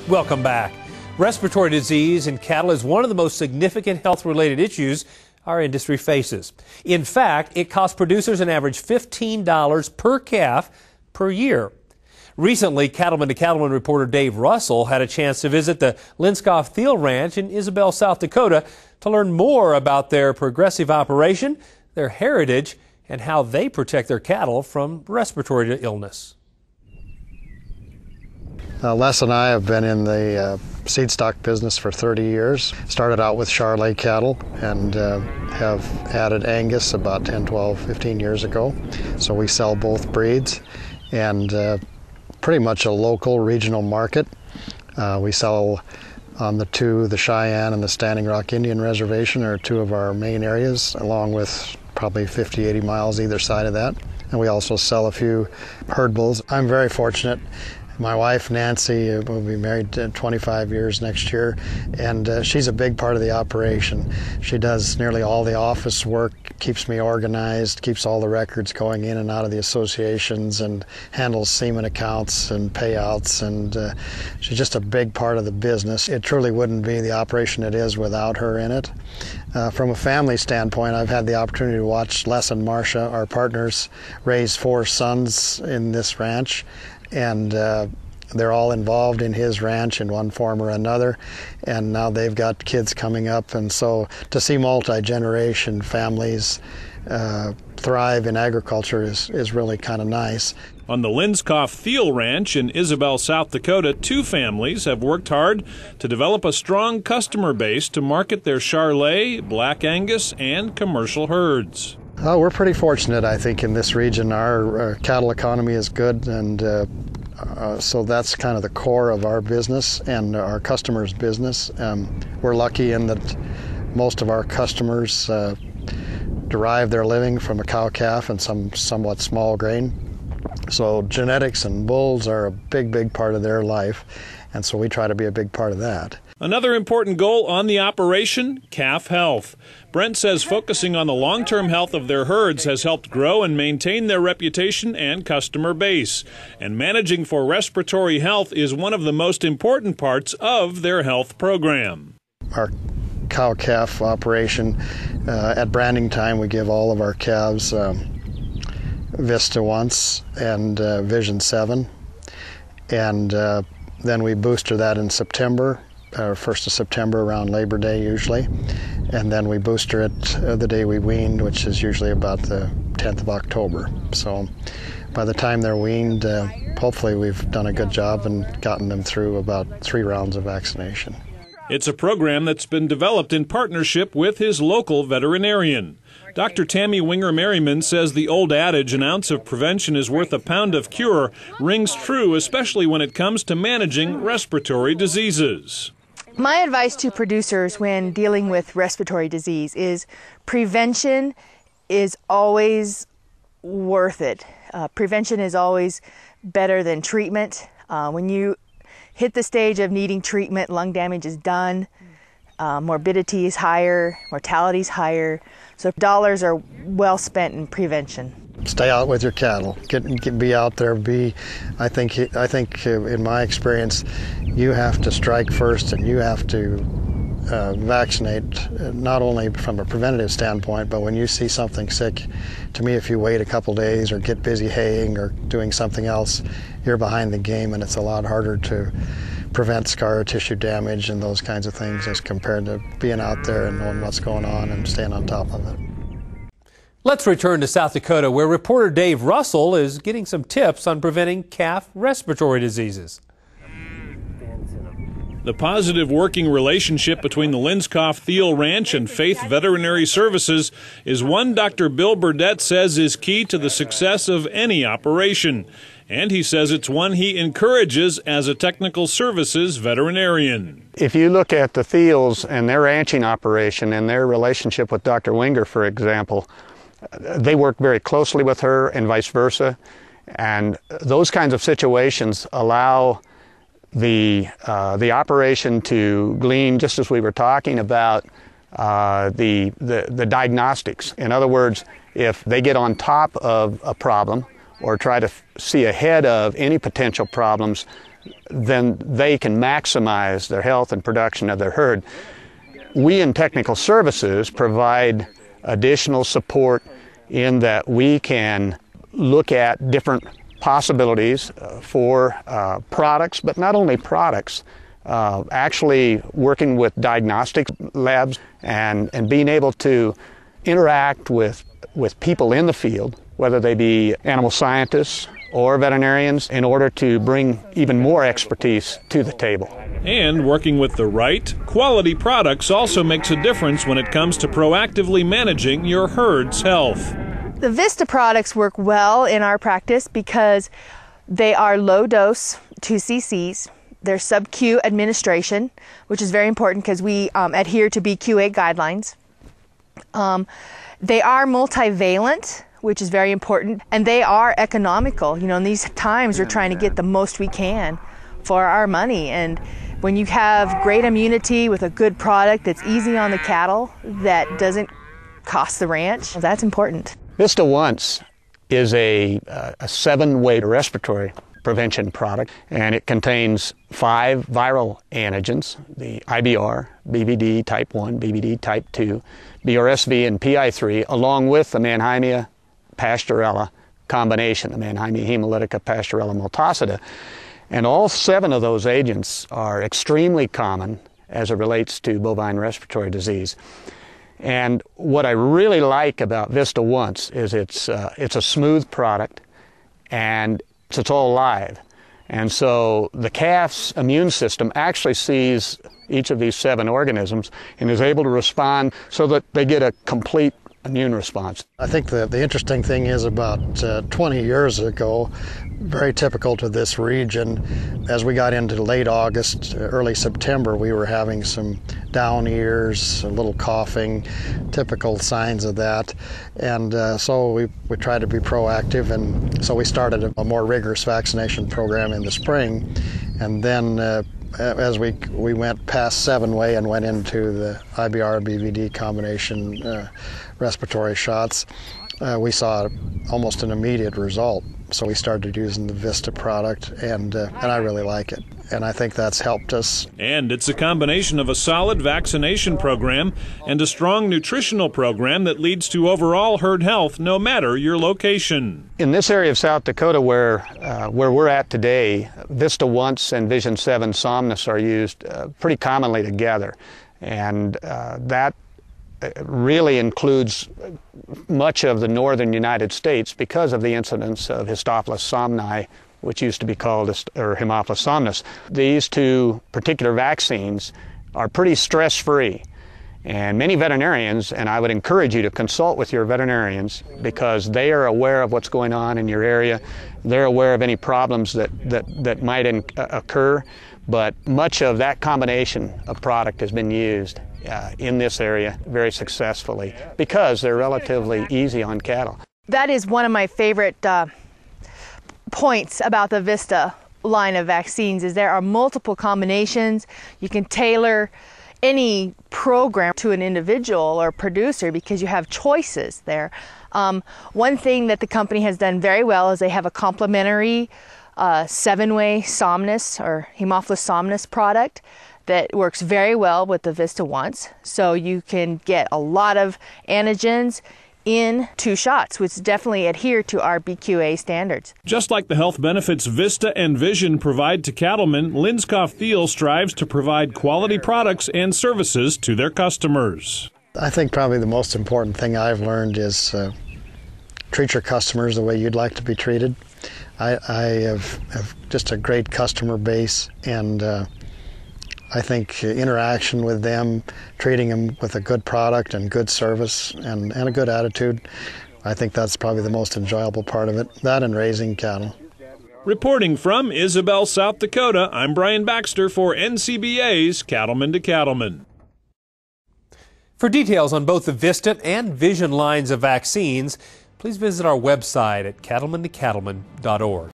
Welcome back. Respiratory disease in cattle is one of the most significant health-related issues our industry faces. In fact, it costs producers an average $15 per calf per year. Recently, Cattleman to Cattleman reporter Dave Russell had a chance to visit the Lindskov-Thiel Ranch in Isabel, South Dakota to learn more about their progressive operation, their heritage, and how they protect their cattle from respiratory illness. Les and I have been in the seed stock business for 30 years. Started out with Charolais cattle and have added Angus about 10, 12, 15 years ago. So we sell both breeds and pretty much a local regional market. We sell on the Cheyenne and the Standing Rock Indian Reservation are two of our main areas, along with probably 50, 80 miles either side of that. And we also sell a few herd bulls. I'm very fortunate. My wife, Nancy, will be married 25 years next year, and she's a big part of the operation. She does nearly all the office work, keeps me organized, keeps all the records going in and out of the associations, and handles semen accounts and payouts, and she's just a big part of the business. It truly wouldn't be the operation it is without her in it. From a family standpoint, I've had the opportunity to watch Les and Marcia, our partners, raise 4 sons in this ranch. And they're all involved in his ranch in one form or another, and now they've got kids coming up, and so to see multi-generation families thrive in agriculture is really kind of nice. On the Lindskov-Thiel Ranch in Isabel, South Dakota, 2 families have worked hard to develop a strong customer base to market their Charolais, Black Angus, and commercial herds. We're pretty fortunate, I think, in this region. Our cattle economy is good, and so that's kind of the core of our business and our customers' business. We're lucky in that most of our customers derive their living from a cow-calf and some somewhat small grain. So genetics and bulls are a big part of their life, and so we try to be a big part of that. Another important goal on the operation, calf health. Brent says focusing on the long-term health of their herds has helped grow and maintain their reputation and customer base. And managing for respiratory health is one of the most important parts of their health program. Our cow-calf operation, at branding time, we give all of our calves Vista once and Vision 7. And then we booster that in September. 1st of September around Labor Day usually, and then we booster it the day we weaned, which is usually about the 10th of October. So by the time they're weaned, hopefully we've done a good job and gotten them through about 3 rounds of vaccination. It's a program that's been developed in partnership with his local veterinarian. Dr. Tammy Winger-Merriman says the old adage, an ounce of prevention is worth a pound of cure, rings true, especially when it comes to managing respiratory diseases. My advice to producers when dealing with respiratory disease is prevention is always worth it. Prevention is always better than treatment. When you hit the stage of needing treatment, lung damage is done, morbidity is higher, mortality is higher, so dollars are well spent in prevention. Stay out with your cattle. Be out there. I think in my experience, you have to strike first, and you have to vaccinate, not only from a preventative standpoint, but when you see something sick. To me, if you wait a couple days or get busy haying or doing something else, you're behind the game, and it's a lot harder to prevent scar tissue damage and those kinds of things as compared to being out there and knowing what's going on and staying on top of it. Let's return to South Dakota, where reporter Dave Russell is getting some tips on preventing calf respiratory diseases. The positive working relationship between the Lindskov-Thiel Ranch and Faith Veterinary Services is one Dr. Bill Burdett says is key to the success of any operation. And he says it's one he encourages as a technical services veterinarian. If you look at the Thiels and their ranching operation and their relationship with Dr. Winger, for example, they work very closely with her and vice versa. And those kinds of situations allow the operation to glean, just as we were talking about, the diagnostics. In other words, if they get on top of a problem or try to see ahead of any potential problems, then they can maximize their health and production of their herd. We in technical services provide additional support in that we can look at different possibilities for products, but not only products, actually working with diagnostic labs and being able to interact with people in the field, whether they be animal scientists or veterinarians, in order to bring even more expertise to the table. And working with the right, quality products also makes a difference when it comes to proactively managing your herd's health. The Vista products work well in our practice because they are low dose, 2 cc's. They're sub-Q administration, which is very important because we adhere to BQA guidelines. They are multivalent, which is very important, and they are economical. You know, in these times we're trying to get the most we can for our money, and when you have great immunity with a good product that's easy on the cattle, that doesn't cost the ranch, that's important. Vista Once is a 7-way respiratory prevention product, and it contains 5 viral antigens: the IBR, BVD type 1, BVD type 2, BRSV, and PI3, along with the Mannheimia pastorella combination, the Mannheimia hemolytica pastorella multocida. And all 7 of those agents are extremely common as it relates to bovine respiratory disease. And what I really like about Vista Once is it's a smooth product, and it's all live. And so the calf's immune system actually sees each of these 7 organisms and is able to respond so that they get a complete immune response. I think the interesting thing is about 20 years ago, very typical to this region, as we got into late August, early September, we were having some down ears, a little coughing, typical signs of that. And so we tried to be proactive, and so we started a more rigorous vaccination program in the spring. And then as we went past 7-way and went into the IBR-BVD combination respiratory shots, we saw almost an immediate result. So we started using the Vista product, and I really like it. And I think that's helped us. And it's a combination of a solid vaccination program and a strong nutritional program that leads to overall herd health no matter your location. In this area of South Dakota where we're at today, Vista Once and Vision 7 Somnus are used pretty commonly together. And that really includes much of the northern United States because of the incidence of Histophilus somni, which used to be called Haemophilus somnus. These 2 particular vaccines are pretty stress-free, and many veterinarians, and I would encourage you to consult with your veterinarians, because they are aware of what's going on in your area. They're aware of any problems that might occur, but much of that combination of product has been used in this area very successfully because they're relatively easy on cattle. That is one of my favorite points about the Vista line of vaccines, is there are multiple combinations. You can tailor any program to an individual or producer because you have choices there. One thing that the company has done very well is they have a complementary 7-way Somnus or Haemophilus somnus product that works very well with the Vista Once. So you can get a lot of antigens in 2 shots, which definitely adhere to our BQA standards. Just like the health benefits Vista and Vision provide to cattlemen, Lindskov-Thiel strives to provide quality products and services to their customers. I think probably the most important thing I've learned is treat your customers the way you'd like to be treated. I have just a great customer base, and I think interaction with them, treating them with a good product and good service and a good attitude, I think that's probably the most enjoyable part of it, that and raising cattle. Reporting from Isabel, South Dakota, I'm Brian Baxter for NCBA's Cattleman to Cattleman. For details on both the Vista and Vision lines of vaccines, please visit our website at cattlemantocattleman.org.